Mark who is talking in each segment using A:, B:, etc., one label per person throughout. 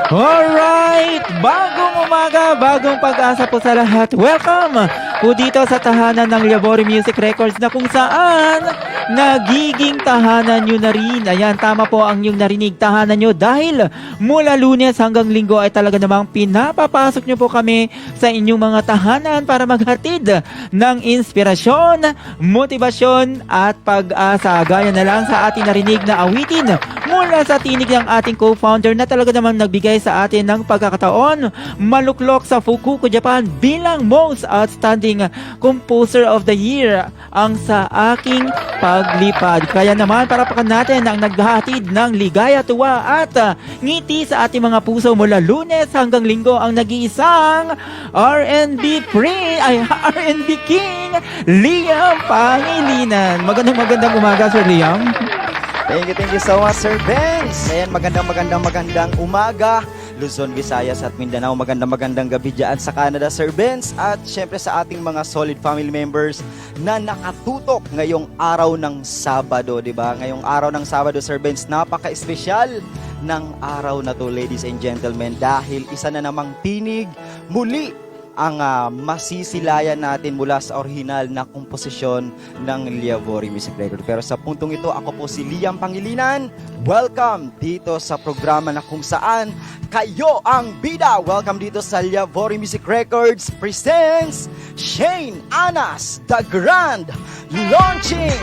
A: Alright! Bagong umaga, bagong pag-asa po sa lahat. Welcome po dito sa tahanan ng Liabori Music Records na kung saan nagiging tahanan nyo na rin. Ayan, tama po ang yung narinig, tahanan nyo dahil mula Lunes hanggang Linggo ay talaga namang pinapapasok nyo po kami sa inyong mga tahanan para maghatid ng inspirasyon, motibasyon at pag-asa. Gaya na lang sa ating narinig na awitin mula sa tinig ng ating co-founder na talaga namang nagbigay sa atin ng pagkakataon maluklok sa Fukuoka, Japan bilang Most Outstanding Composer of the Year ang sa aking paglipad. Kaya naman parapakan natin ang naghahatid ng ligaya, tuwa at ngiti sa ating mga puso mula Lunes hanggang Linggo ang nag-iisang R&B King, Liam Pangilinan. Magandang umaga, Sir Liam.
B: Thank you so much, Sir Benz. Ayan, magandang umaga. Luzon, Visayas at Mindanao. Magandang gabi dyan sa Canada, Sir Benz. At syempre sa ating mga solid family members na nakatutok ngayong araw ng Sabado, di ba? Ngayong araw ng Sabado, Sir Benz, napaka-espesyal ng araw na to, ladies and gentlemen, dahil isa na namang tinig muli ang masisilayan natin mula sa original na komposisyon ng Liabori Music Records. Pero sa puntong ito, ako po si Liam Pangilinan. Welcome dito sa programa na kung saan kayo ang bida. Welcome dito sa Liabori Music Records presents Shane Anas, The Grand Launching!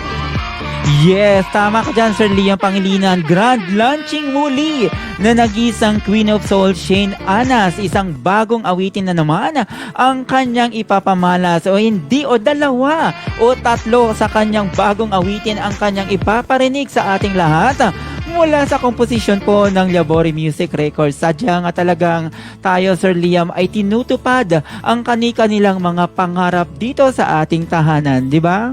A: Yes, tama ka dyan, Sir Liam Pangilinan. Grand launching muli na nag-isang Queen of Soul, Shane Anas. Isang bagong awitin na naman ang kanyang ipapamalas. O hindi, o dalawa o tatlo sa kanyang bagong awitin ang kanyang ipaparinig sa ating lahat mula sa komposisyon po ng Liabori Music Records. Sadya nga talagang tayo, Sir Liam, ay tinutupad ang kanilang mga pangarap dito sa ating tahanan, di ba?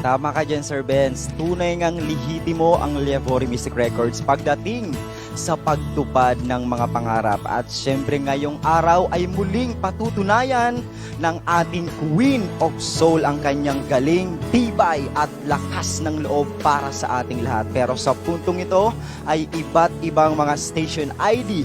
B: Tama ka dyan, Sir Benz. Tunay ngang lihitimo ang Liabori Music Records pagdating sa pagtupad ng mga pangarap. At syempre ngayong araw ay muling patutunayan ng ating Queen of Soul ang kanyang galing, tibay at lakas ng loob para sa ating lahat. Pero sa puntong ito ay iba't ibang mga station ID